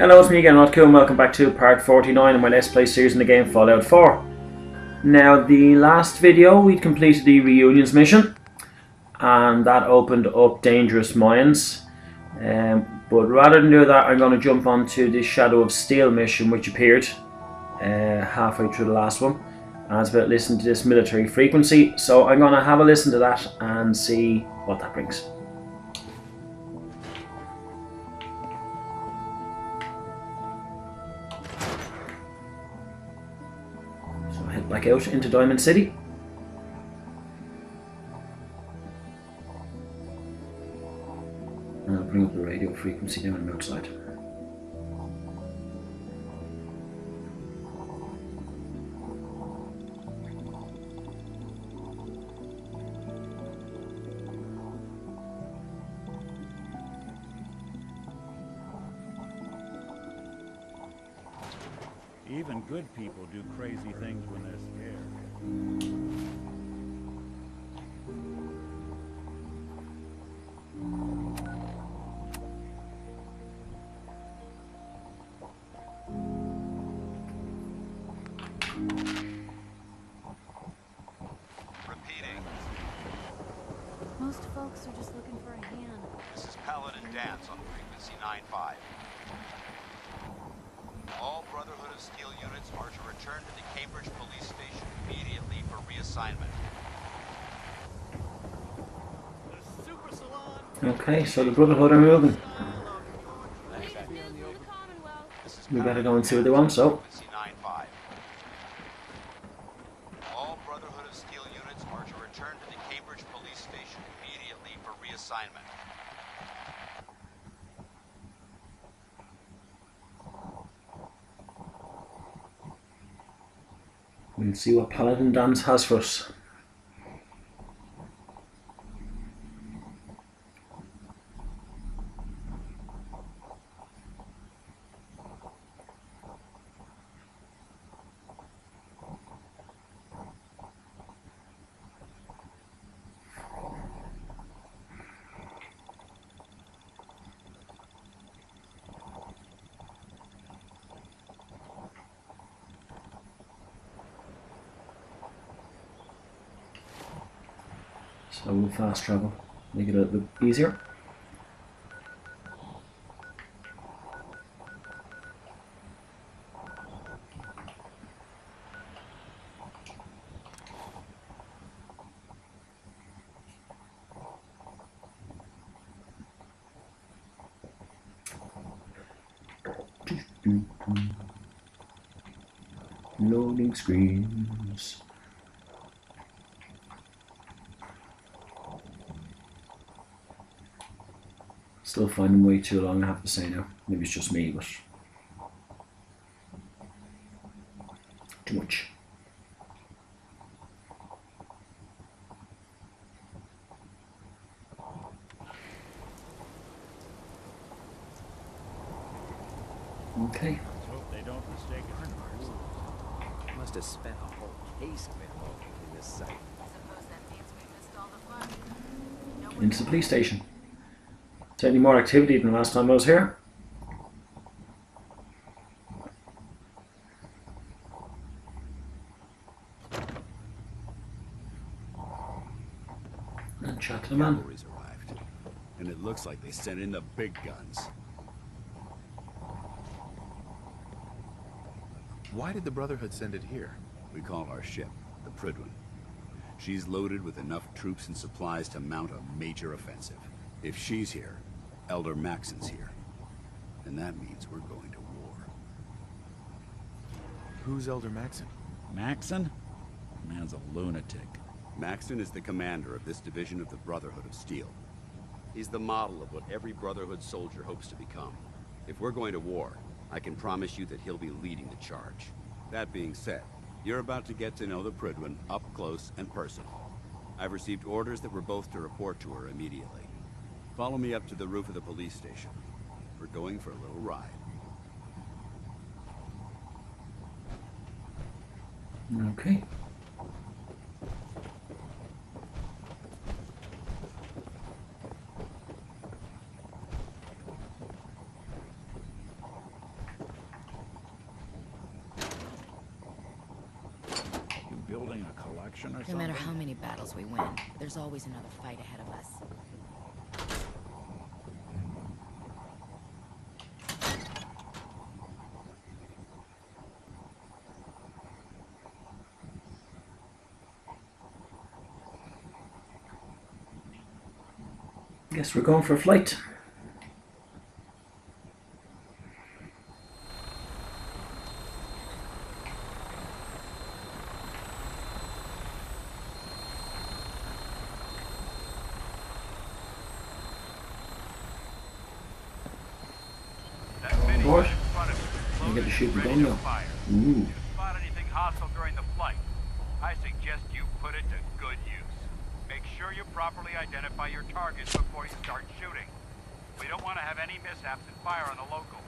Hello, it's me again, Rodko, and welcome back to part 49 of my Let's Play series in the game Fallout 4. Now, the last video we completed the reunions mission, and that opened up dangerous mines. But rather than do that, I'm going to jump onto the Shadow of Steel mission, which appeared halfway through the last one. And it's about listening to this military frequency, so I'm going to have a listen to that and see what that brings. Back out into Diamond City. And I'll bring up the radio frequency down on the outside. Even good people do crazy things when they're scared. Repeating. Most folks are just looking for a hand. This is Paladin Dance on frequency 9-5. All Brotherhood of Steel units are to return to the Cambridge Police Station immediately for reassignment. Okay, so the Brotherhood are moving. We better go and see what they want, so. All Brotherhood of Steel units are to return to the Cambridge Police Station immediately for reassignment. We'll see what Paladin Dance has for us. So we'll fast travel, make it a little bit easier. Loading screens. Still finding way too long, I have to say now. Maybe it's just me, but too much. Okay. Let's hope they don't mistake it for ours. Must have spent a whole case of ammo in this site. Suppose that means we missed all the fun. Into the police station. Certainly more activity than last time I was here. And chat to the man. Cavalry's arrived, and it looks like they sent in the big guns. Why did the Brotherhood send it here? We call our ship the Prydwen. She's loaded with enough troops and supplies to mount a major offensive. If she's here, Elder Maxon's here. And that means we're going to war. Who's Elder Maxon? Maxon? Man's a lunatic. Maxon is the commander of this division of the Brotherhood of Steel. He's the model of what every Brotherhood soldier hopes to become. If we're going to war, I can promise you that he'll be leading the charge. That being said, you're about to get to know the Prydwen up close and personal. I've received orders that we're both to report to her immediately. Follow me up to the roof of the police station. We're going for a little ride. Okay. selling a collection or No something? matter how many battles we win, there's always another fight ahead of us. Guess we're going for a flight. That mini Boy, in front of you, you get to shoot the ready gun to now. fire. Ooh. If you spot anything hostile during the flight, I suggest you put it to good use. Make sure you properly identify your targets before you start shooting. We don't want to have any mishaps and fire on the local.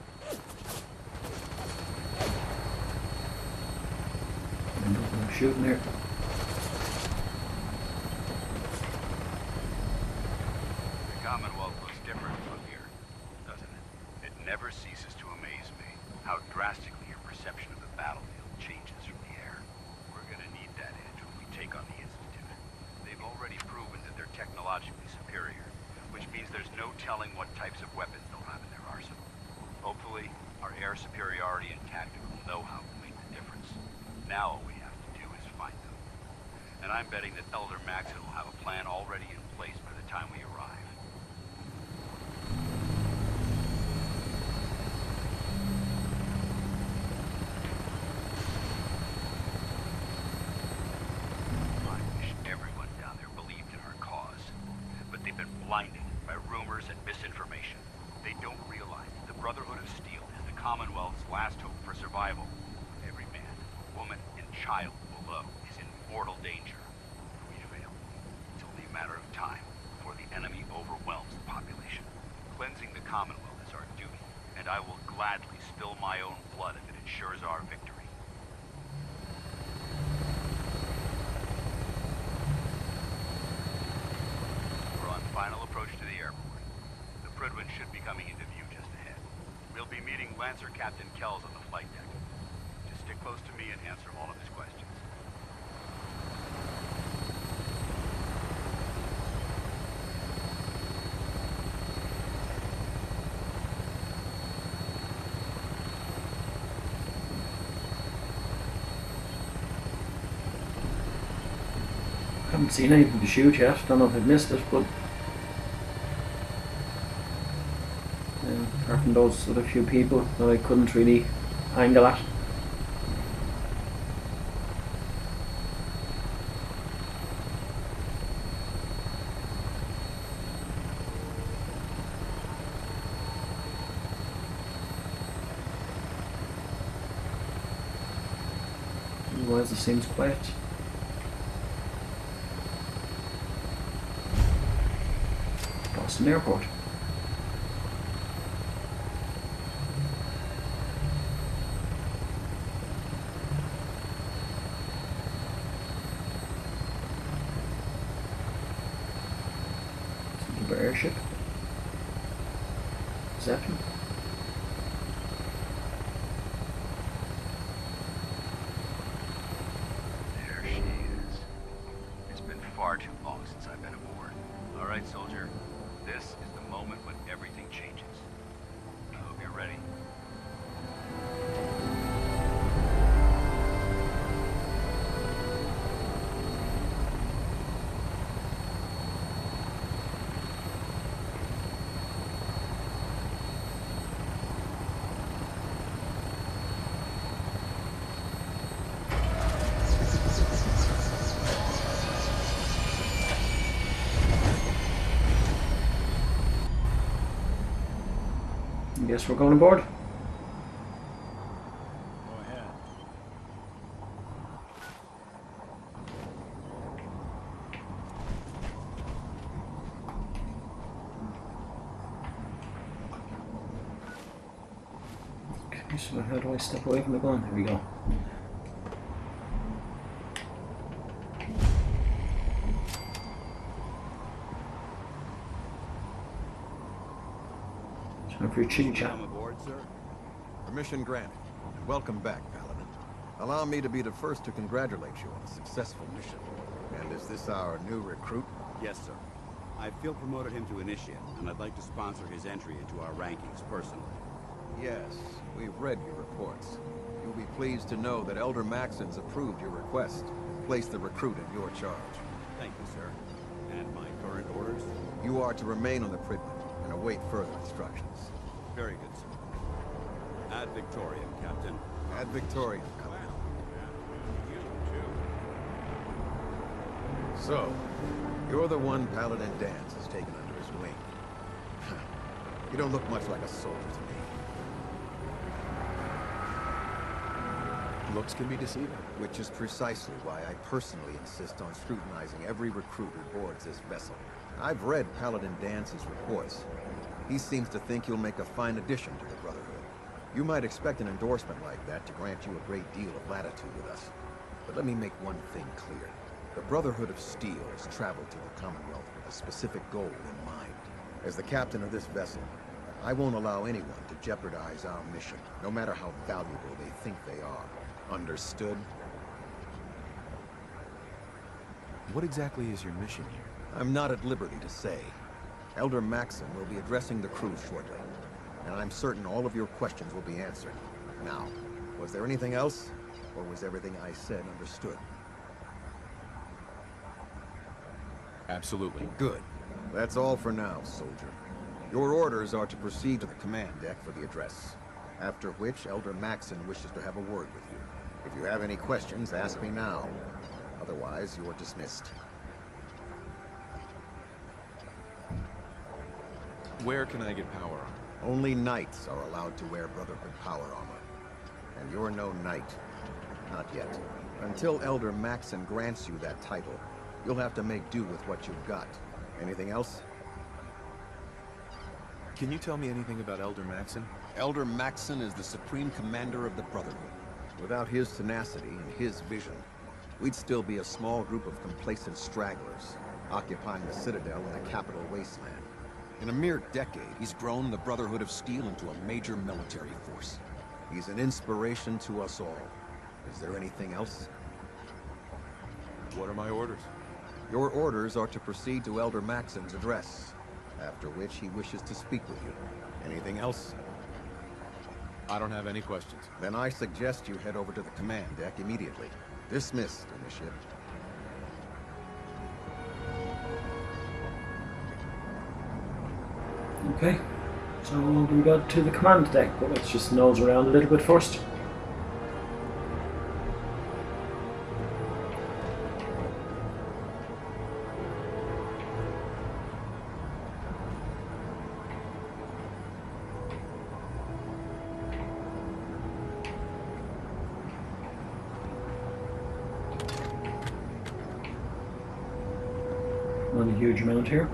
I'm shooting there. The Commonwealth looks different from here, doesn't it? It never ceases to amaze me how drastically your perception of the battlefield changes from the air. We're gonna need that edge when we take on the Institute. They've already proven that they're technologically superior, which means there's no telling what types of weapons they'll have in their arsenal. Hopefully, our air superiority and tactical know-how will make the difference. Now all we have to do is find them. And I'm betting that Elder Maxon will have a plan already in place by the time we arrive. I wish everyone down there believed in our cause. But they've been blinded by rumors and misinformation. They don't realize the Brotherhood of Steel is the Commonwealth's last hope for survival. Every man, woman, and child below is in mortal danger. If we fail, it's only a matter of time before the enemy overwhelms the population. Cleansing the Commonwealth is our duty, and I will gladly spill my own blood if it ensures our victory. We're on final approach to the airport. The Prydwen should be coming into view just ahead. We'll be meeting Lancer Captain Kells on the flight deck. Just stick close to me and answer all of his questions. Haven't seen anything to shoot yet. Don't know if I've missed it, but apart from those other few people that I couldn't really angle at. Otherwise it seems quiet. Boston Airport. Some airship. Zeppelin. There she is. It's been far too long since I've been aboard. All right, soldier. This is the moment when everything changes. I hope you're ready. I guess we're going aboard. Go ahead. Okay, so how do I step away from the gun? Here we go. Time for your chitty chat. Come aboard, sir? Permission granted. And welcome back, Paladin. Allow me to be the first to congratulate you on a successful mission. And is this our new recruit? Yes, sir. I feel promoted him to initiate, and I'd like to sponsor his entry into our rankings personally. Yes, we've read your reports. You'll be pleased to know that Elder Maxon's approved your request. Place the recruit in your charge. Thank you, sir. And my current orders? You are to remain on the Pridman and await further instructions. Very good, sir. Ad Victoriam, Captain. Ad Victoriam, Captain. So, you're the one Paladin Danse has taken under his wing. You don't look much like a soldier to me. Looks can be deceiving. Which is precisely why I personally insist on scrutinizing every recruit who boards this vessel. I've read Paladin Dance's reports. He seems to think you'll make a fine addition to the Brotherhood. You might expect an endorsement like that to grant you a great deal of latitude with us. But let me make one thing clear. The Brotherhood of Steel has traveled to the Commonwealth with a specific goal in mind. As the captain of this vessel, I won't allow anyone to jeopardize our mission, no matter how valuable they think they are. Understood? What exactly is your mission here? I'm not at liberty to say. Elder Maxon will be addressing the crew shortly, and I'm certain all of your questions will be answered. Now, was there anything else, or was everything I said understood? Absolutely. Good. That's all for now, soldier. Your orders are to proceed to the command deck for the address, after which Elder Maxon wishes to have a word with you. If you have any questions, ask me now. Otherwise, you're dismissed. Where can I get power on? Only knights are allowed to wear Brotherhood power armor. And you're no knight. Not yet. Until Elder Maxon grants you that title, you'll have to make do with what you've got. Anything else? Can you tell me anything about Elder Maxon? Elder Maxon is the Supreme Commander of the Brotherhood. Without his tenacity and his vision, we'd still be a small group of complacent stragglers, occupying the Citadel in the capital wasteland. In a mere decade, he's grown the Brotherhood of Steel into a major military force. He's an inspiration to us all. Is there anything else? What are my orders? Your orders are to proceed to Elder Maxon's address, after which he wishes to speak with you. Anything else? I don't have any questions. Then I suggest you head over to the command deck immediately. Dismissed, Initiate. Okay, so we got to the command deck, but let's just nose around a little bit first. Not a huge amount here.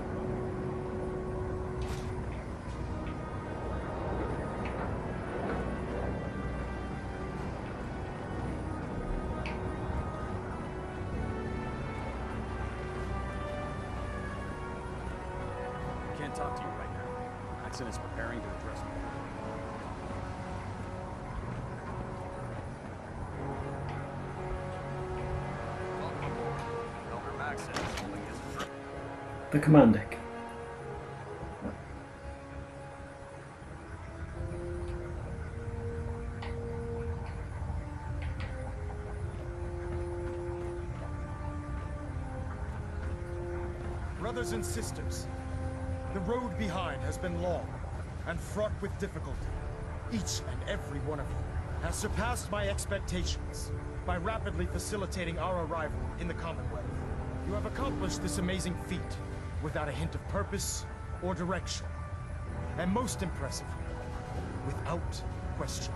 Can't talk to you right now. Maxon is preparing to address me. Welcome aboard. Elder Maxon is holding his trip. The command deck. Brothers and sisters, the road behind has been long and fraught with difficulty. Each and every one of you has surpassed my expectations by rapidly facilitating our arrival in the Commonwealth. You have accomplished this amazing feat without a hint of purpose or direction. And most impressively, without question.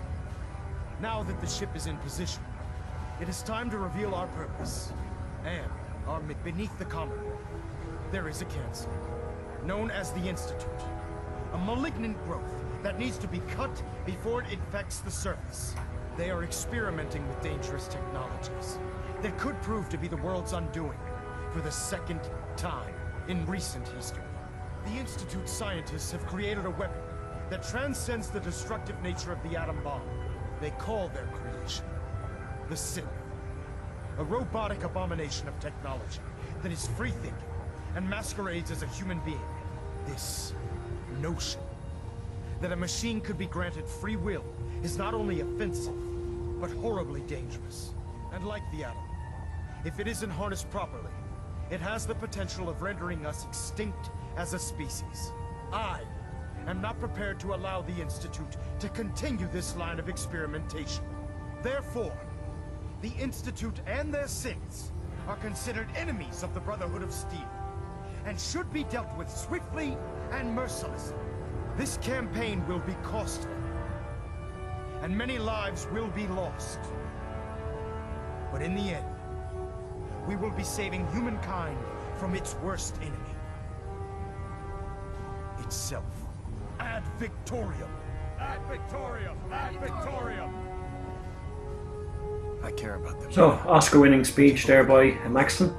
Now that the ship is in position, it is time to reveal our purpose and our beneath the Commonwealth. There is a cancer, known as the Institute. A malignant growth that needs to be cut before it infects the surface. They are experimenting with dangerous technologies that could prove to be the world's undoing for the second time in recent history. The Institute scientists have created a weapon that transcends the destructive nature of the atom bomb. They call their creation the Sith. A robotic abomination of technology that is free-thinking and masquerades as a human being. This notion that a machine could be granted free will is not only offensive, but horribly dangerous. And like the atom, if it isn't harnessed properly, it has the potential of rendering us extinct as a species. I am not prepared to allow the Institute to continue this line of experimentation. Therefore, the Institute and their Siths are considered enemies of the Brotherhood of Steel, and should be dealt with swiftly and mercilessly. This campaign will be costly, and many lives will be lost. But in the end, we will be saving humankind from its worst enemy. Itself. Ad Victorium! Ad Victorium! Ad Victorium! I care about them. So, Oscar-winning speech there by Maxton.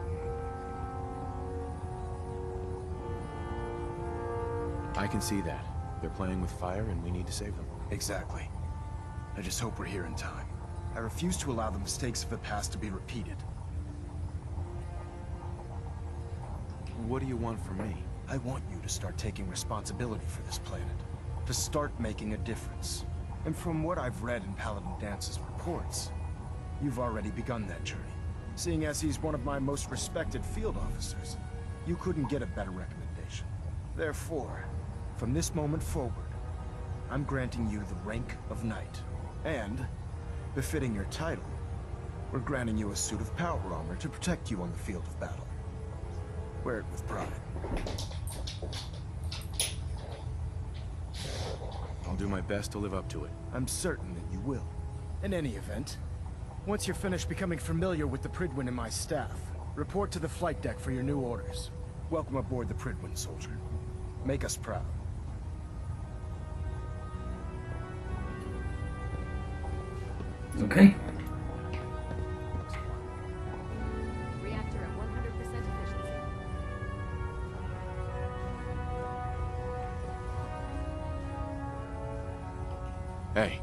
I can see that. They're playing with fire and we need to save them. Exactly. I just hope we're here in time. I refuse to allow the mistakes of the past to be repeated. What do you want from me? I want you to start taking responsibility for this planet. To start making a difference. And from what I've read in Paladin Dance's reports, you've already begun that journey. Seeing as he's one of my most respected field officers, you couldn't get a better recommendation. Therefore, from this moment forward, I'm granting you the rank of Knight. And, befitting your title, we're granting you a suit of power armor to protect you on the field of battle. Wear it with pride. I'll do my best to live up to it. I'm certain that you will. In any event, once you're finished becoming familiar with the Prydwen and my staff, report to the flight deck for your new orders. Welcome aboard the Prydwen, soldier. Make us proud. Okay. Reactor at 100% efficiency. Hey,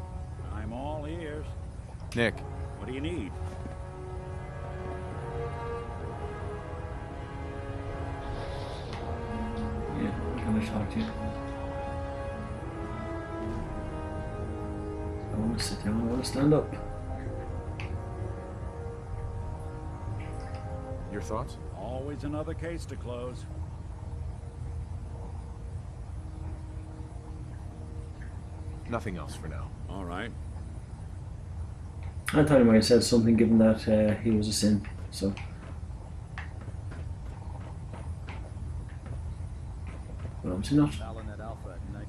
I'm all ears. Nick. What do you need? Yeah, can I talk to you? I want to sit down, I want to stand up. Your thoughts? Always another case to close. Nothing else for now. All right. I thought he might have said something given that he was a sin, so. But obviously not. Talon at Alpha at 93%.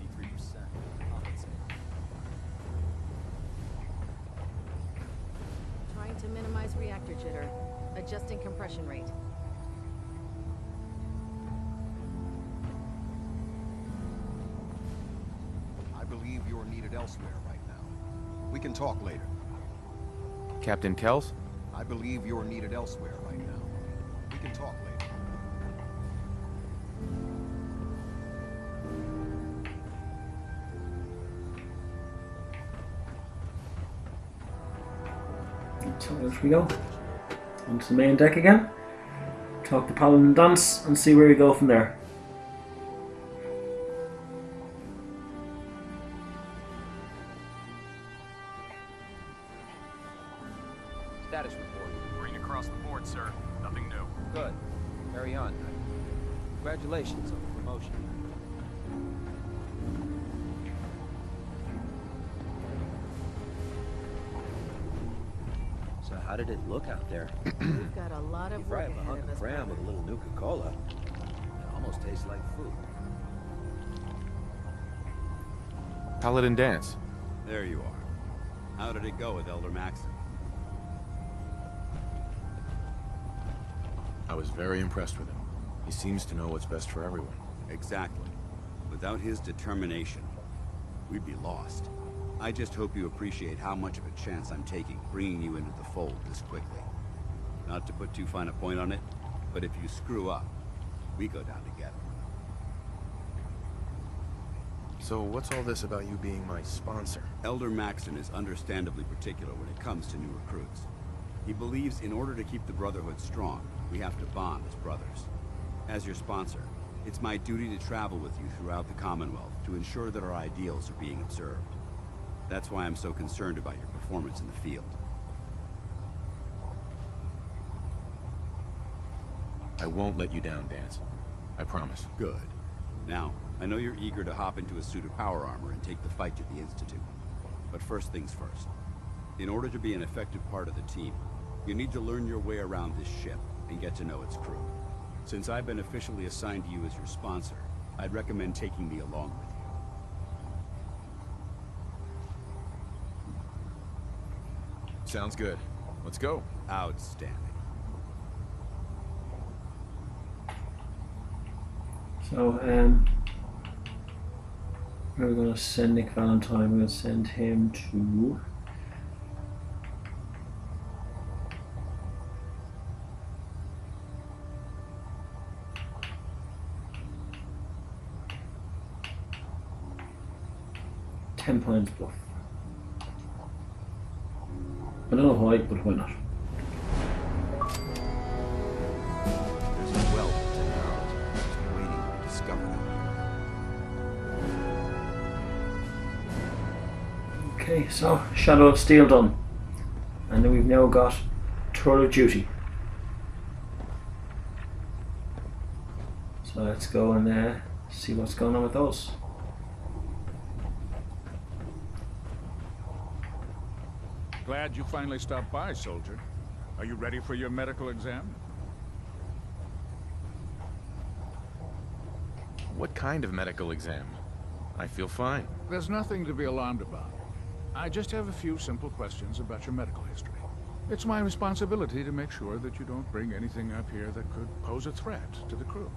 Trying to minimize reactor jitter. Adjusting compression rate. I believe you're needed elsewhere right now. We can talk later. Captain Kells? I believe you're needed elsewhere right now. We can talk later. So there we go. Onto the main deck again. Talk to Paladin Danse and see where we go from there. Status report. Green across the board, sir. Nothing new. Good. Carry on. Congratulations on the promotion. So how did it look out there? We've got a lot You of fry work up a ahead hunk of of us. cram with a little Nuka-Cola. It almost tastes like food. Paladin Danse. There you are. How did it go with Elder Maxson? I was very impressed with him. He seems to know what's best for everyone. Exactly. Without his determination, we'd be lost. I just hope you appreciate how much of a chance I'm taking bringing you into the fold this quickly. Not to put too fine a point on it, but if you screw up, we go down together. So what's all this about you being my sponsor? Elder Maxson is understandably particular when it comes to new recruits. He believes in order to keep the Brotherhood strong, we have to bond as brothers. As your sponsor, it's my duty to travel with you throughout the Commonwealth to ensure that our ideals are being observed. That's why I'm so concerned about your performance in the field. I won't let you down, Danse. I promise. Good. Now, I know you're eager to hop into a suit of power armor and take the fight to the Institute. But first things first. In order to be an effective part of the team, you need to learn your way around this ship and get to know its crew. Since I've been officially assigned to you as your sponsor, I'd recommend taking me along with you. Sounds good. Let's go. Outstanding. So, we're going to send Nick Valentine. We're going to send him to... Ten Pines Bluff. I don't know why, but why not? There's a wealth of technology just waiting to be discovered. Okay, so Shadow of Steel done. And then we've now got Tour of Duty. So let's go and see what's going on with those. Glad you finally stopped by, soldier. Are you ready for your medical exam? What kind of medical exam? I feel fine. There's nothing to be alarmed about. I just have a few simple questions about your medical history. It's my responsibility to make sure that you don't bring anything up here that could pose a threat to the crew.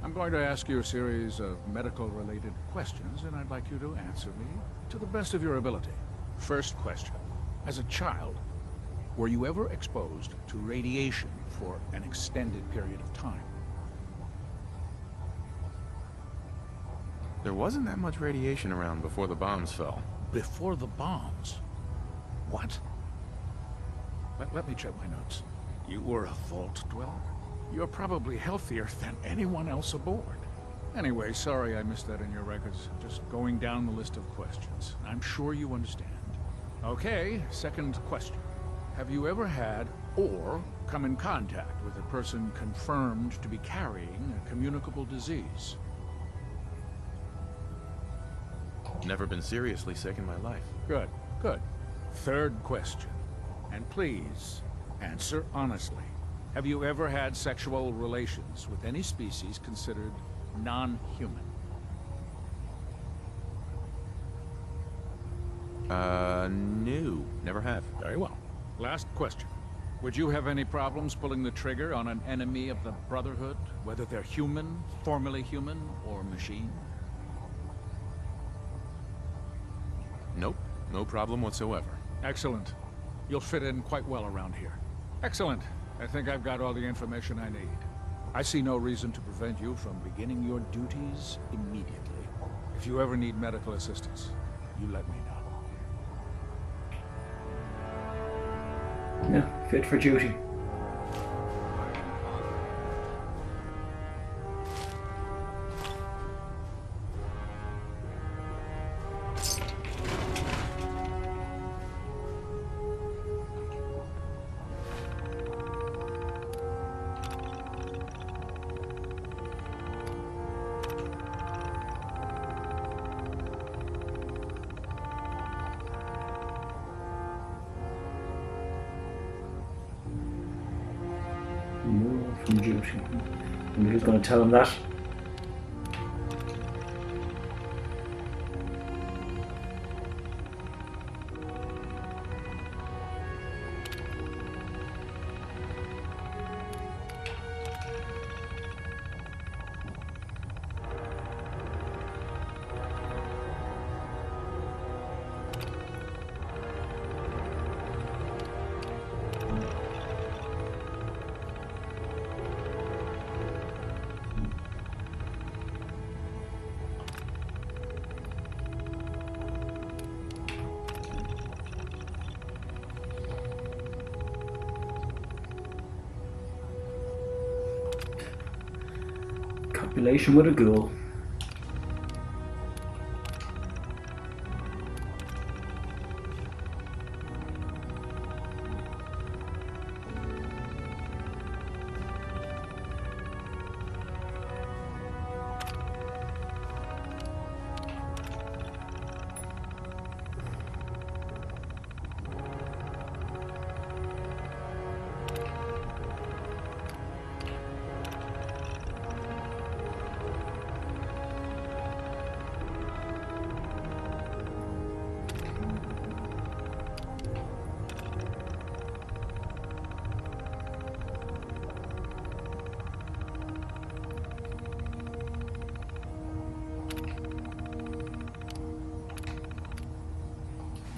I'm going to ask you a series of medical-related questions, and I'd like you to answer me to the best of your ability. First question. As a child, were you ever exposed to radiation for an extended period of time? There wasn't that much radiation around before the bombs fell. Before the bombs? What? Let me check my notes. You were a vault dweller? You're probably healthier than anyone else aboard. Anyway, sorry I missed that in your records. Just going down the list of questions. I'm sure you understand. Okay, second question. Have you ever had or come in contact with a person confirmed to be carrying a communicable disease? Never been seriously sick in my life. Good, good. Third question. And please, answer honestly. Have you ever had sexual relations with any species considered non-human? No. Never have. Very well. Last question. Would you have any problems pulling the trigger on an enemy of the Brotherhood, whether they're human, formerly human, or machine? Nope. No problem whatsoever. Excellent. You'll fit in quite well around here. Excellent. I think I've got all the information I need. I see no reason to prevent you from beginning your duties immediately. If you ever need medical assistance, you let me know. Yeah, fit for duty. Move from duty. I'm just going to tell him that. Relation with a ghoul.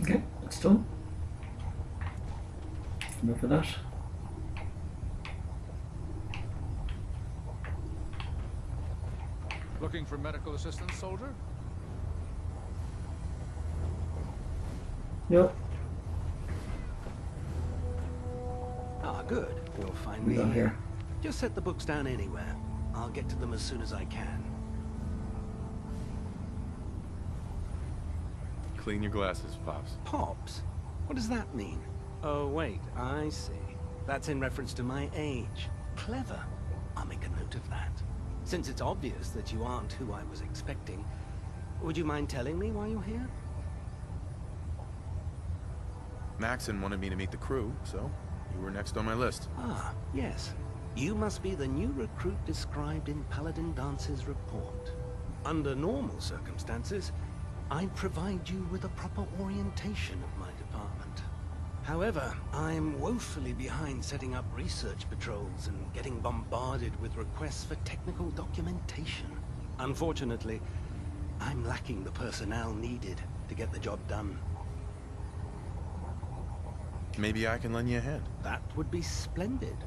Okay, that's done. Enough of that. Looking for medical assistance, soldier? Yep. Ah, good. You'll find We me got here. Just set the books down anywhere. I'll get to them as soon as I can. Clean your glasses, Pops. Pops? What does that mean? Oh, wait, I see. That's in reference to my age. Clever. I'll make a note of that. Since it's obvious that you aren't who I was expecting, would you mind telling me why you're here? Maxon wanted me to meet the crew, so you were next on my list. Ah, yes. You must be the new recruit described in Paladin Dance's report. Under normal circumstances, I'd provide you with a proper orientation of my department. However, I'm woefully behind setting up research patrols and getting bombarded with requests for technical documentation. Unfortunately, I'm lacking the personnel needed to get the job done. Maybe I can lend you a hand. That would be splendid.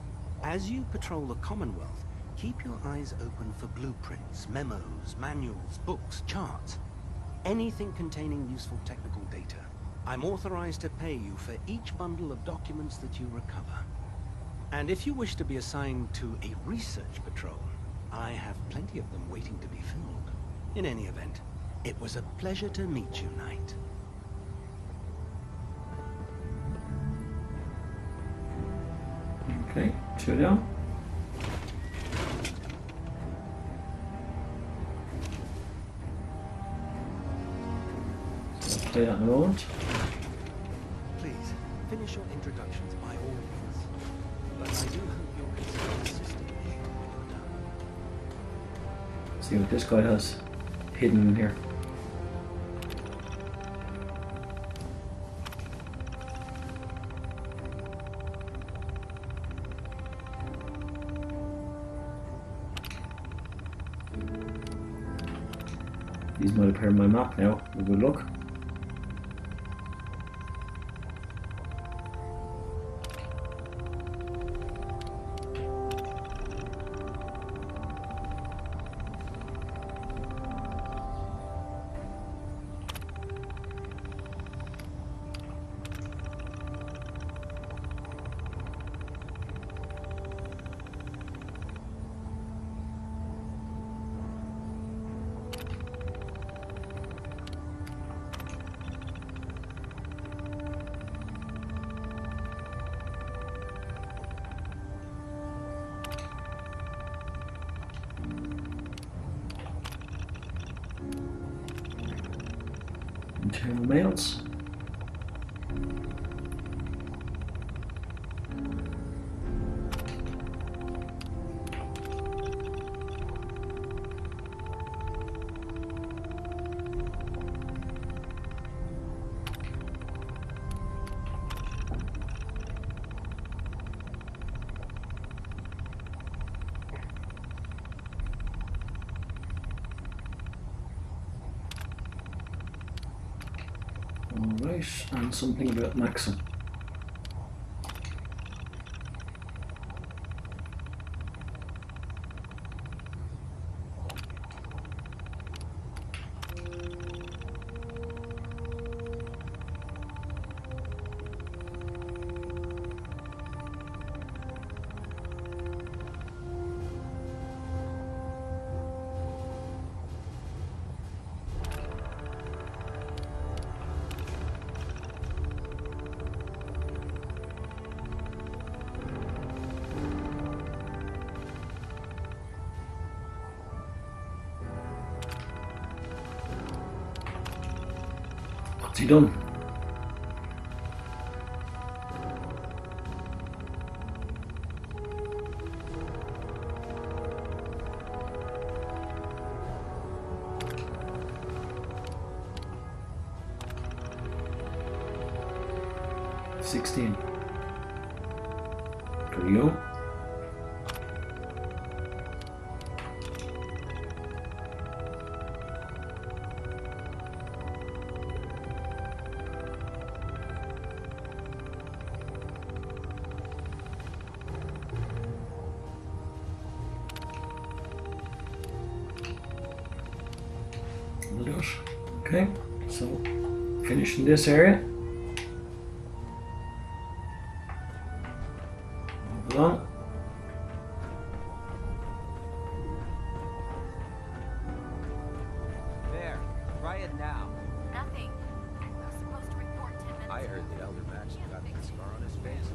As you patrol the Commonwealth, keep your eyes open for blueprints, memos, manuals, books, charts. Anything containing useful technical data. I'm authorized to pay you for each bundle of documents that you recover. And if you wish to be assigned to a research patrol, I have plenty of them waiting to be filled. In any event, it was a pleasure to meet you, Knight. Okay, two down. Play that in a moment. Please, finish your introductions by all means. But I do hope you'll consider assisting me when you're done. See what this guy has hidden in here. These might appear on my map now. A good look. Internal mails. Alright, and something about Maxim. Nicely done. For you. Okay, so finishing this area. Move along. There, try it now. Nothing. I was supposed to report 10 minutes. I heard that Elder Max got the scar on his face.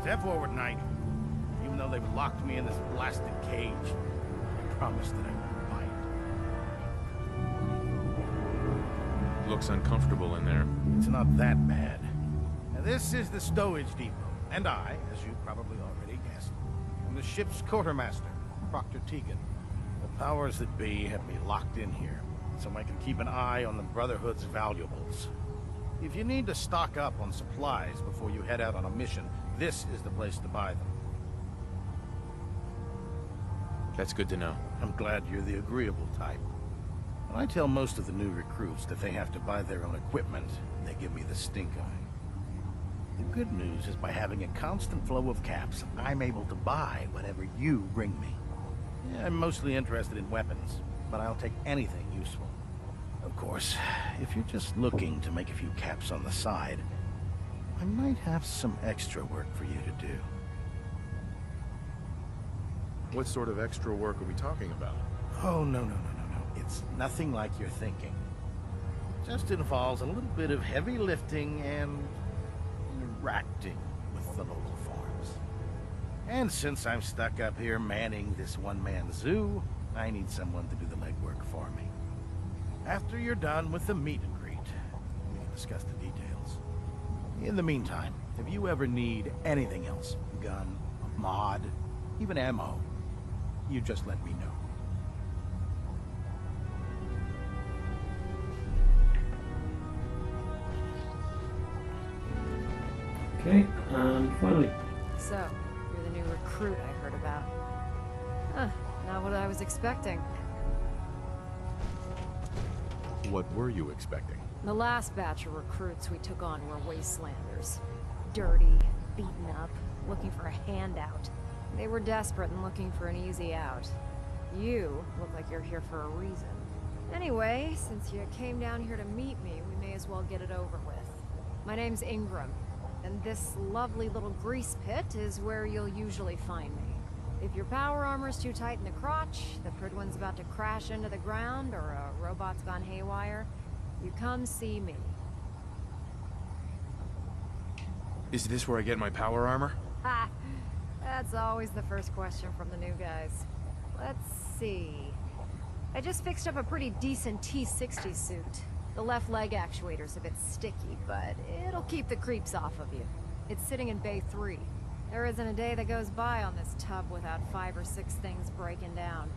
Step forward, Knight. Even though they've locked me in this blasted cage, I promised that I wouldn't bite. Looks uncomfortable in there. It's not that bad. Now, this is the stowage depot, and I, as you probably already guessed, am the ship's quartermaster, Proctor Tegan. The powers that be have me locked in here, so I can keep an eye on the Brotherhood's valuables. If you need to stock up on supplies before you head out on a mission, this is the place to buy them. That's good to know. I'm glad you're the agreeable type. When I tell most of the new recruits that they have to buy their own equipment, they give me the stink eye. The good news is by having a constant flow of caps, I'm able to buy whatever you bring me. Yeah, I'm mostly interested in weapons, but I'll take anything useful. Of course, if you're just looking to make a few caps on the side, I might have some extra work for you to do. What sort of extra work are we talking about? Oh, no. It's nothing like you're thinking. It just involves a little bit of heavy lifting and interacting with the local farms. And since I'm stuck up here manning this one-man zoo, I need someone to do the legwork for me. After you're done with the meet and greet, we can discuss the details. In the meantime, if you ever need anything else, gun, mod, even ammo, you just let me know. Okay, and finally. So, you're the new recruit I heard about. Huh, not what I was expecting. What were you expecting? The last batch of recruits we took on were wastelanders. Dirty, beaten up, looking for a handout. They were desperate and looking for an easy out. You look like you're here for a reason. Anyway, since you came down here to meet me, we may as well get it over with. My name's Ingram. And this lovely little grease pit is where you'll usually find me. If your power armor's too tight in the crotch, the Pridwen's about to crash into the ground, or a robot's gone haywire, you come see me. Is this where I get my power armor? Ha! That's always the first question from the new guys. Let's see. I just fixed up a pretty decent T-60 suit. The left leg actuator's a bit sticky, but it'll keep the creeps off of you. It's sitting in Bay 3. There isn't a day that goes by on this tub without 5 or 6 things breaking down.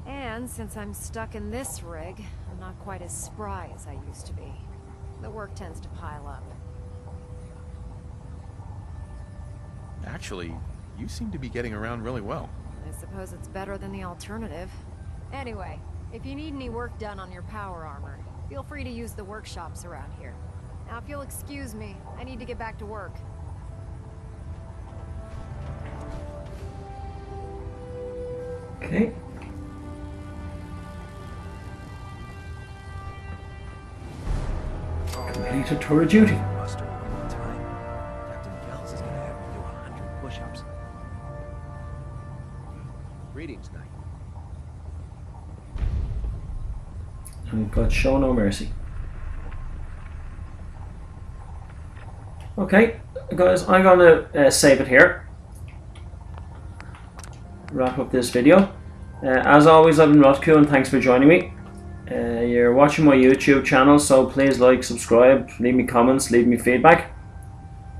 And since I'm stuck in this rig, I'm not quite as spry as I used to be. The work tends to pile up. Actually, you seem to be getting around really well. I suppose it's better than the alternative. Anyway, if you need any work done on your power armor, feel free to use the workshops around here. Now, if you'll excuse me, I need to get back to work. Okay. Completed tour of duty. Muster one more time. Captain Gels is gonna have me do 100 push-ups. Greetings, Knight. And we've got Show No Mercy. Okay, guys, I'm gonna save it here. Wrap up this video. As always, I've been Rotku, and thanks for joining me. You're watching my YouTube channel, so please like, subscribe, leave me comments, leave me feedback.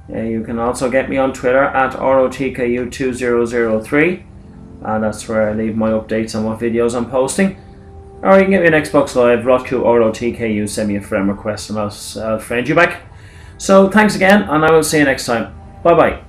You can also get me on Twitter at ROTKU2003, and that's where I leave my updates on what videos I'm posting. Or you can get me an Xbox Live, ROTQ ROTKU, send me a friend request and I'll friend you back. So thanks again, and I will see you next time. Bye bye.